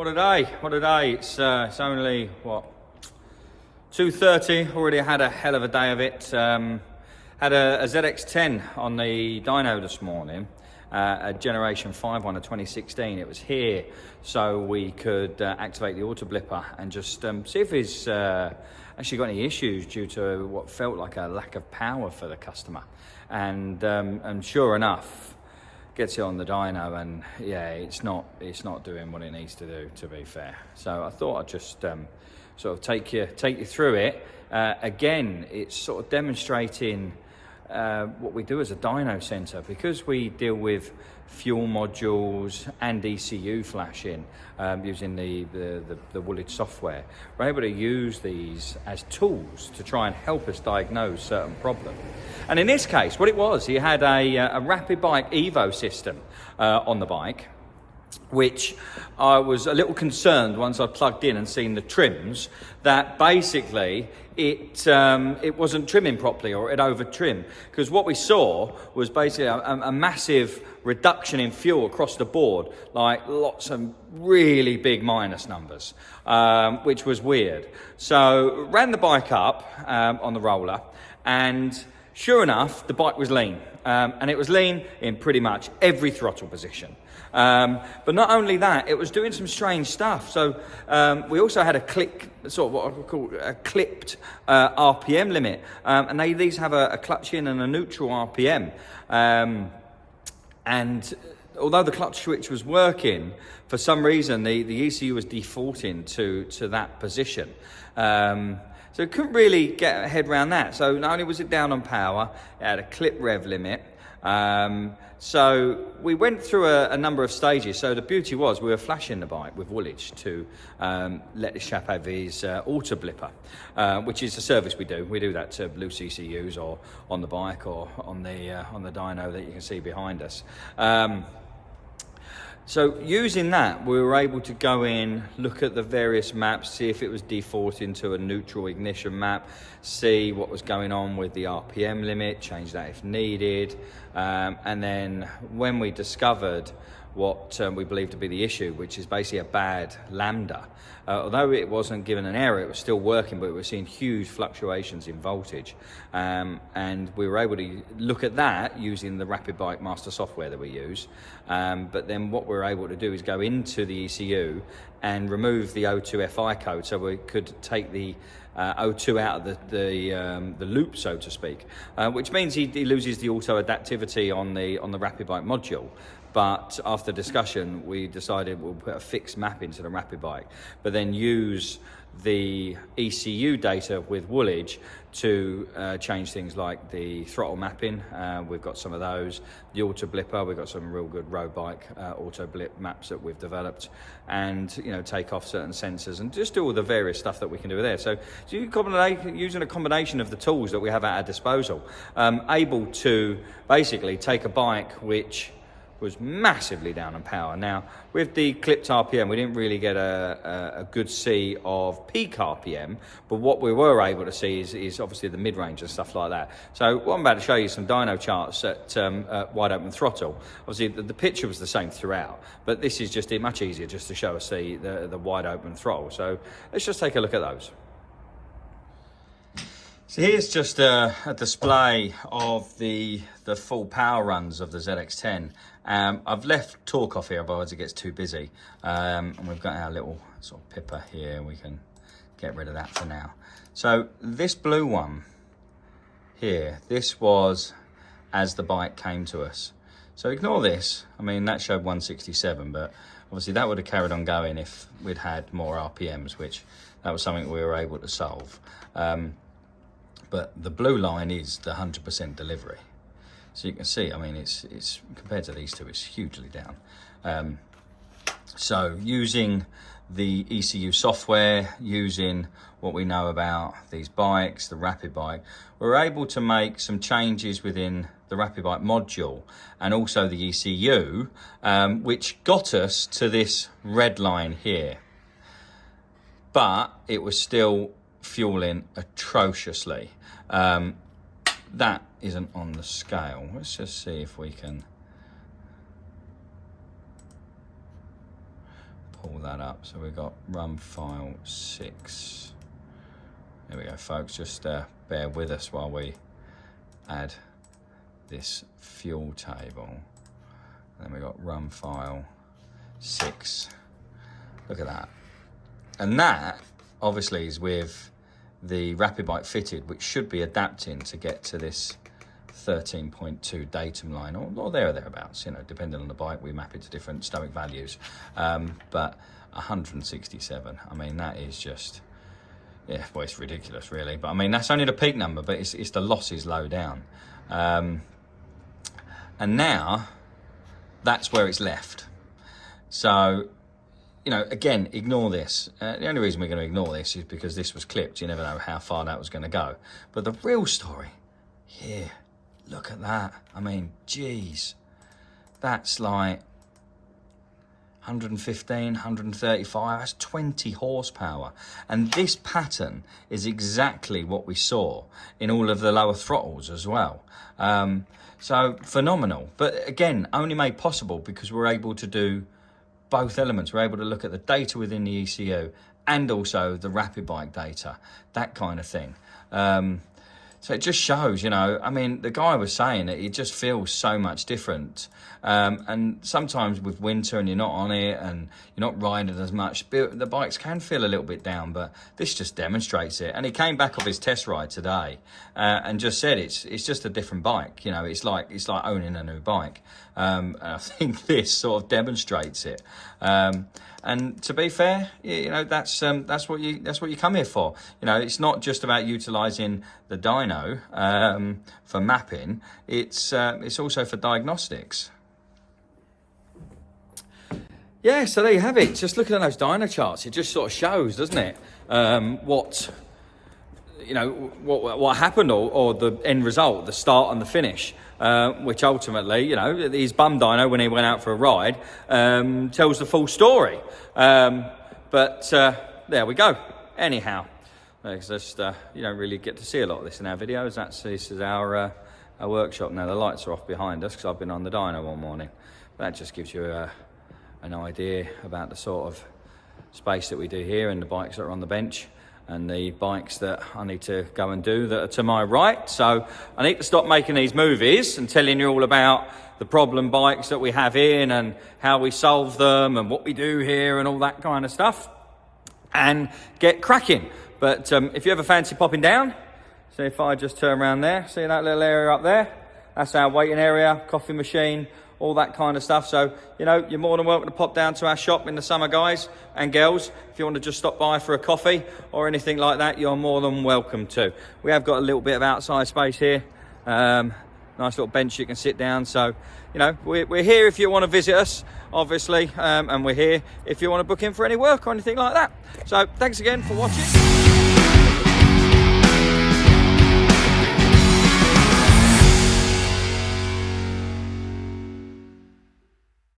What a day, what a day. It's only, what, 2:30, already had a hell of a day of it. Had a ZX10 on the dyno this morning, a Generation 5 one, a 2016. It was here so we could activate the auto blipper and just see if it's actually got any issues due to what felt like a lack of power for the customer. And sure enough, gets it on the dyno, and yeah, it's not doing what it needs to do, to be fair. So I thought I'd just sort of take you through it. Again, it's sort of demonstrating what we do as a dyno centre, because we deal with fuel modules and ECU flashing using the Woolwich software. We're able to use these as tools to try and help us diagnose certain problems. And in this case, what it was, he had a Rapid Bike Evo system on the bike, which I was a little concerned once I plugged in and seen the trims, that basically it wasn't trimming properly, or it over trimmed. Because what we saw was basically a massive reduction in fuel across the board, like lots of really big minus numbers, which was weird. So ran the bike up on the roller, and sure enough, the bike was lean. And it was lean in pretty much every throttle position. But not only that, it was doing some strange stuff. So we also had a sort of what I would call a clipped RPM limit. And these have a clutch in and a neutral RPM. And although the clutch switch was working, for some reason the ECU was defaulting to that position. So it couldn't really get a head around that. So not only was it down on power, it had a clip rev limit. So we went through a number of stages. So the beauty was we were flashing the bike with Woolwich to let this chap have his auto blipper, which is a service we do. We do that to loose ECUs or on the bike or on the dyno that you can see behind us. So using that, we were able to go in, look at the various maps, see if it was defaulting to a neutral ignition map, see what was going on with the RPM limit, change that if needed. And then when we discovered what we believed to be the issue, which is basically a bad lambda, although it wasn't given an error, it was still working, but we were seeing huge fluctuations in voltage. And we were able to look at that using the Rapid Bike Master software that we use. But then what we were able to do is go into the ECU and remove the O2 FI code, so we could take the O2 out of the loop, so to speak, which means he loses the auto adaptivity on the Rapid Bike module. But after discussion, we decided we'll put a fixed map into the Rapid Bike, but then use the ECU data with Woolwich to change things like the throttle mapping. We've got some of those. The auto blipper, we've got some real good road bike auto blip maps that we've developed, and take off certain sensors and just do all the various stuff that we can do there. So using a combination of the tools that we have at our disposal, able to basically take a bike which was massively down on power. Now, with the clipped RPM, we didn't really get a good see of peak RPM, but what we were able to see is obviously the mid-range and stuff like that. So what I'm about to show you some dyno charts at wide open throttle. Obviously, the picture was the same throughout, but this is just much easier just to show us the wide open throttle. So let's just take a look at those. So here's just a display of the full power runs of the ZX10. I've left torque off here, otherwise it gets too busy. And we've got our little sort of pipper here. We can get rid of that for now. So this blue one here, this was as the bike came to us. So ignore this. I mean, that showed 167, but obviously that would have carried on going if we'd had more RPMs, which that was something we were able to solve. But the blue line is the 100% delivery. So you can see, I mean, it's compared to these two, it's hugely down. So using the ECU software, using what we know about these bikes, the Rapid Bike, we're able to make some changes within the Rapid Bike module and also the ECU, which got us to this red line here. But it was still fueling atrociously. That isn't on the scale. Let's just see if we can pull that up. So we've got run file 6. There we go, folks. Just bear with us while we add this fuel table. And then we've got run file 6. Look at that. And that obviously is with the Rapid Bike fitted, which should be adapting to get to this 13.2 datum line, or there or thereabouts, you know, depending on the bike. We map it to different stoic values. But 167, I mean, that is just, yeah, well, it's ridiculous, really. But I mean, that's only the peak number, but it's the losses low down. And now, that's where it's left. So, you know, again, ignore this. The only reason we're going to ignore this is because this was clipped. You never know how far that was going to go. But the real story, here, look at that. I mean, geez, that's like 115, 135, that's 20 horsepower. And this pattern is exactly what we saw in all of the lower throttles as well. So phenomenal. But again, only made possible because we're able to do both elements. We're able to look at the data within the ECU and also the Rapid Bike data, that kind of thing. So it just shows, you know, I mean, the guy was saying that it just feels so much different. And sometimes with winter and you're not on it and you're not riding as much, the bikes can feel a little bit down, but this just demonstrates it. And he came back off his test ride today and just said it's just a different bike. You know, it's like owning a new bike. And I think this sort of demonstrates it. And to be fair, you know, that's what you come here for. You know, it's not just about utilising the dyno for mapping. It's also for diagnostics. Yeah, so there you have it. Just looking at those dyno charts, it just sort of shows, doesn't it, what happened or the end result, the start and the finish. Which ultimately, you know, his bum dyno when he went out for a ride tells the full story. But there we go. Anyhow, it's just you don't really get to see a lot of this in our videos. This is our workshop now. The lights are off behind us because I've been on the dyno all morning. But that just gives you an idea about the sort of space that we do here and the bikes that are on the bench and the bikes that I need to go and do that are to my right. So I need to stop making these movies and telling you all about the problem bikes that we have in and how we solve them and what we do here and all that kind of stuff and get cracking. But if you ever fancy popping down, so if I just turn around there, see that little area up there? That's our waiting area, coffee machine, all that kind of stuff. So, you know, you're more than welcome to pop down to our shop in the summer, guys and girls. If you want to just stop by for a coffee or anything like that, you're more than welcome to. We have got a little bit of outside space here. Nice little bench you can sit down. So, you know, we're here if you want to visit us, obviously, and we're here if you want to book in for any work or anything like that. So, thanks again for watching.